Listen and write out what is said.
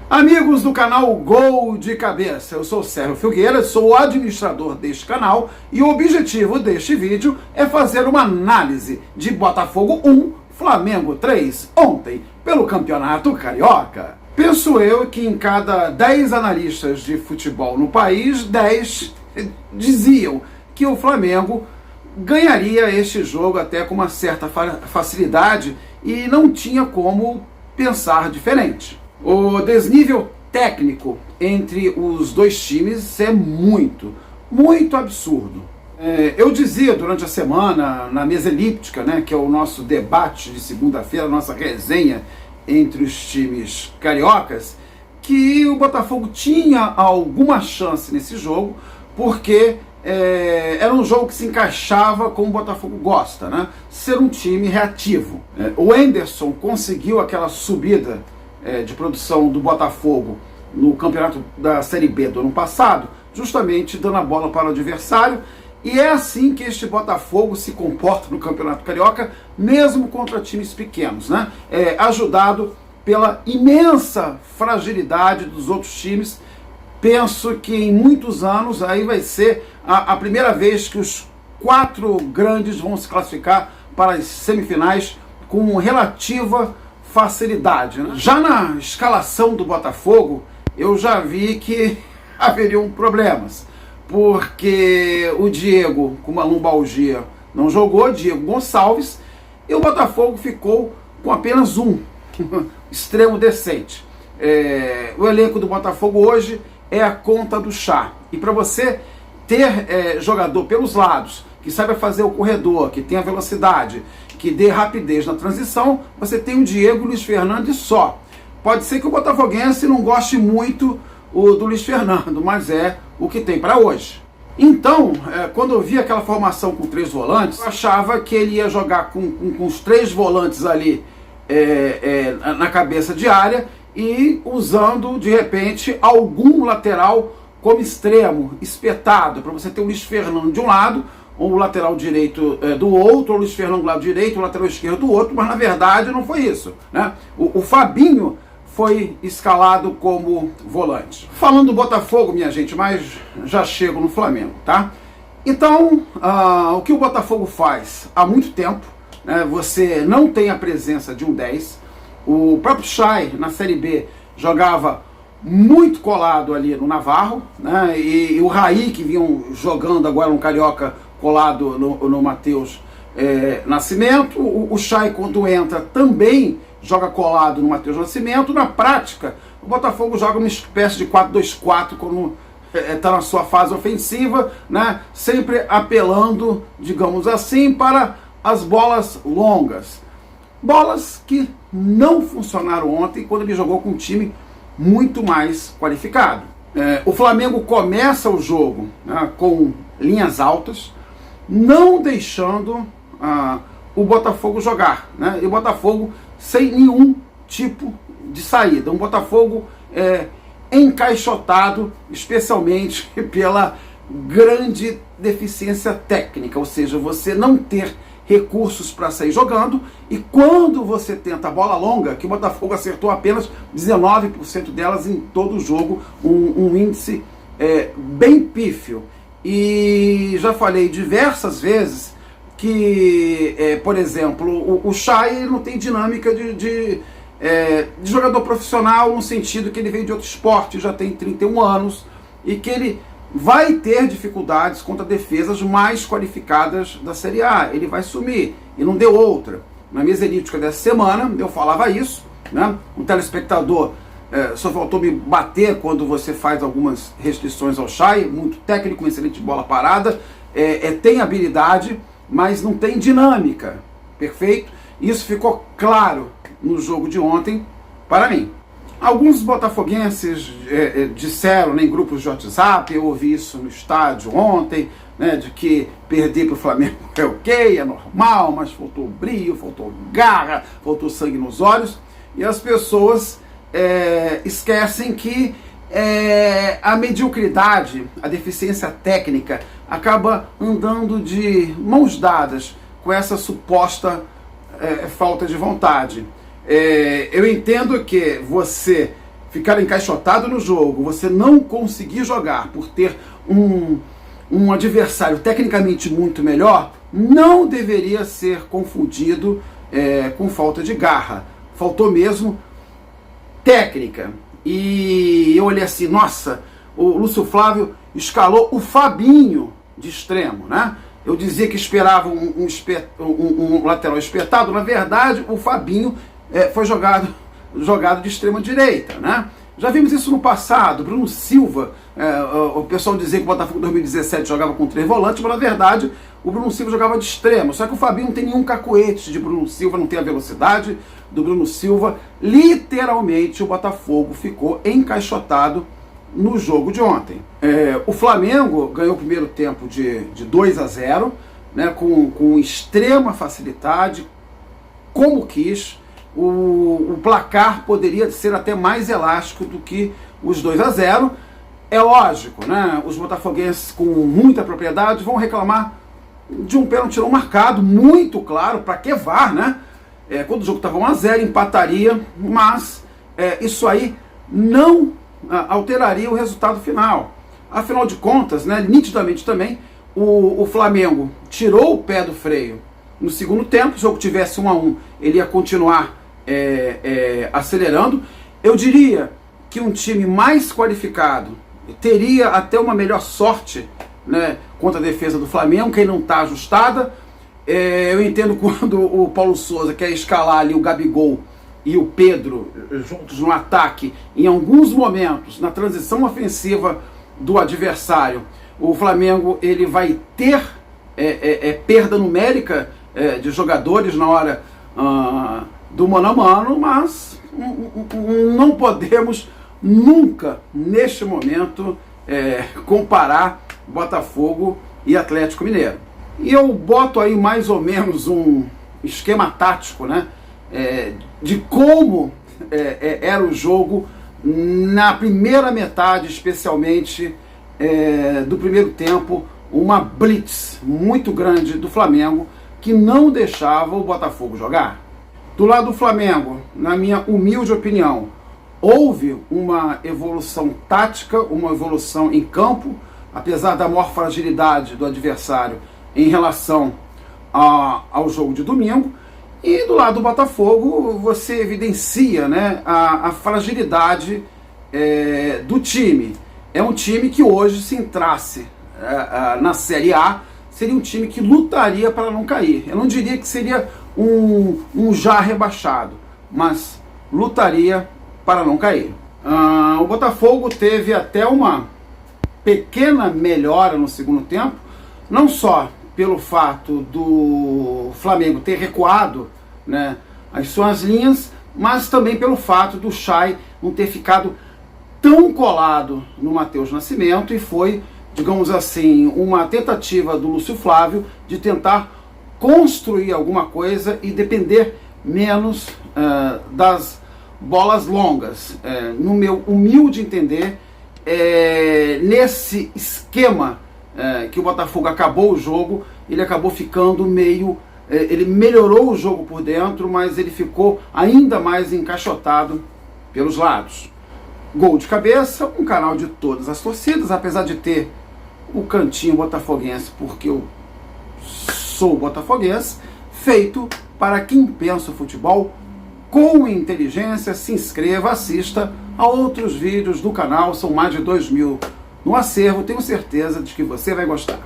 Amigos do canal Gol de Cabeça, eu sou o Sérgio Filgueira, sou o administrador deste canal e o objetivo deste vídeo é fazer uma análise de Botafogo 1, Flamengo 3, ontem, pelo Campeonato Carioca. Penso eu que em cada 10 analistas de futebol no país, 10 diziam que o Flamengo ganharia este jogo até com uma certa facilidade e não tinha como pensar diferente. O desnível técnico entre os dois times é muito absurdo. Eu dizia durante a semana, na mesa elíptica, que é o nosso debate de segunda-feira, a nossa resenha entre os times cariocas, que o Botafogo tinha alguma chance nesse jogo, porque era um jogo que se encaixava como o Botafogo gosta, ser um time reativo. O Henderson conseguiu aquela subida de produção do Botafogo no campeonato da Série B do ano passado, justamente dando a bola para o adversário, e é assim que este Botafogo se comporta no Campeonato Carioca, mesmo contra times pequenos, ajudado pela imensa fragilidade dos outros times. Penso que em muitos anos aí vai ser a primeira vez que os 4 grandes vão se classificar para as semifinais com relativa facilidade. Já na escalação do Botafogo, eu já vi que haveriam problemas, porque o Diego, com uma lombalgia, não jogou, Diego Gonçalves, e o Botafogo ficou com apenas um extremo decente. O elenco do Botafogo hoje é a conta do chá, e para você ter jogador pelos lados, que saiba fazer o corredor, que tenha velocidade, que dê rapidez na transição, você tem o Diego e o Luiz Fernando e só. Pode ser que o botafoguense não goste muito do Luiz Fernando, mas é o que tem para hoje. Então, quando eu vi aquela formação com 3 volantes, eu achava que ele ia jogar com os 3 volantes ali na cabeça de área e usando, de repente, algum lateral como extremo, espetado, para você ter o Luiz Fernando de um lado, ou o lateral direito do outro, ou o Luiz Fernando do lado direito, o lateral esquerdo do outro, mas na verdade não foi isso. O Fabinho foi escalado como volante. Falando do Botafogo, minha gente, mas já chego no Flamengo, tá? Então, o que o Botafogo faz há muito tempo, você não tem a presença de um 10, o próprio Chay, na Série B, jogava muito colado ali no Navarro, e o Raí, que vinham jogando agora no Carioca, colado no Matheus Nascimento. O Chay, quando entra, também joga colado no Matheus Nascimento. Na prática, o Botafogo joga uma espécie de 4-2-4 quando está na sua fase ofensiva, sempre apelando, digamos assim, para as bolas longas. Bolas que não funcionaram ontem quando ele jogou com um time muito mais qualificado. O Flamengo começa o jogo com linhas altas, não deixando o Botafogo jogar, e o Botafogo sem nenhum tipo de saída. Um Botafogo encaixotado, especialmente pela grande deficiência técnica, ou seja, você não ter recursos para sair jogando, e quando você tenta a bola longa, que o Botafogo acertou apenas 19% delas em todo o jogo, um índice bem pífio. E já falei diversas vezes que, por exemplo, o Chay não tem dinâmica de jogador profissional, no sentido que ele veio de outro esporte, já tem 31 anos, e que ele vai ter dificuldades contra defesas mais qualificadas da Série A. Ele vai sumir, e não deu outra. Na mesa elíptica dessa semana, eu falava isso, um telespectador só faltou me bater quando você faz algumas restrições ao Chay, muito técnico, excelente bola parada, tem habilidade, mas não tem dinâmica, perfeito? Isso ficou claro no jogo de ontem para mim. Alguns botafoguenses disseram em grupos de WhatsApp, eu ouvi isso no estádio ontem, de que perder para o Flamengo é ok, é normal, mas faltou brilho, faltou garra, faltou sangue nos olhos, e as pessoas esquecem que a mediocridade, a deficiência técnica acaba andando de mãos dadas com essa suposta falta de vontade. Eu entendo que você ficar encaixotado no jogo, você não conseguir jogar por ter um adversário tecnicamente muito melhor, não deveria ser confundido com falta de garra. Faltou mesmo técnica. E eu olhei assim, nossa, o Lúcio Flávio escalou o Fabinho de extremo, né? Eu dizia que esperava um lateral espetado, na verdade o Fabinho foi jogado de extrema direita, né? Já vimos isso no passado, Bruno Silva, o pessoal dizia que o Botafogo em 2017 jogava com 3 volantes, mas na verdade o Bruno Silva jogava de extremo, só que o Fabinho não tem nenhum cacoete de Bruno Silva, não tem a velocidade do Bruno Silva. Literalmente o Botafogo ficou encaixotado no jogo de ontem. O Flamengo ganhou o primeiro tempo de 2-0, né, com extrema facilidade, como quis. O placar poderia ser até mais elástico do que os 2-0. É lógico, né? Os botafoguenses com muita propriedade vão reclamar de um pênalti não marcado, muito claro, para que VAR, né? Quando o jogo estava 1-0, empataria, mas isso aí não alteraria o resultado final. Afinal de contas, né, nitidamente também, o Flamengo tirou o pé do freio no segundo tempo. Se o jogo tivesse 1-1, ele ia continuar acelerando. Eu diria que um time mais qualificado teria até uma melhor sorte, né, contra a defesa do Flamengo, que não está ajustada. Eu entendo quando o Paulo Souza quer escalar ali o Gabigol e o Pedro juntos no ataque, em alguns momentos, na transição ofensiva do adversário, o Flamengo ele vai ter perda numérica de jogadores na hora do mano a mano, mas não podemos nunca, neste momento, comparar Botafogo e Atlético Mineiro. E eu boto aí mais ou menos um esquema tático, né, de como era o jogo na primeira metade, especialmente do primeiro tempo, uma blitz muito grande do Flamengo que não deixava o Botafogo jogar. Do lado do Flamengo, na minha humilde opinião, houve uma evolução tática, uma evolução em campo, apesar da maior fragilidade do adversário em relação ao jogo de domingo. E do lado do Botafogo, você evidencia, né, a fragilidade do time. É um time que hoje, se entrasse na Série A, seria um time que lutaria para não cair. Eu não diria que seria um já rebaixado, mas lutaria para não cair. O Botafogo teve até uma pequena melhora no segundo tempo, não só pelo fato do Flamengo ter recuado, né, as suas linhas, mas também pelo fato do Chay não ter ficado tão colado no Matheus Nascimento, e foi, digamos assim, uma tentativa do Lúcio Flávio de tentar construir alguma coisa e depender menos das bolas longas. No meu humilde entender, nesse esquema que o Botafogo acabou o jogo, ele acabou ficando meio... ele melhorou o jogo por dentro, mas ele ficou ainda mais encaixotado pelos lados. Gol de Cabeça, um canal de todas as torcidas, apesar de ter o cantinho botafoguense, porque eu sou botafoguense, feito para quem pensa o futebol com inteligência. Se inscreva, assista a outros vídeos do canal, são mais de 2.000 no acervo, tenho certeza de que você vai gostar.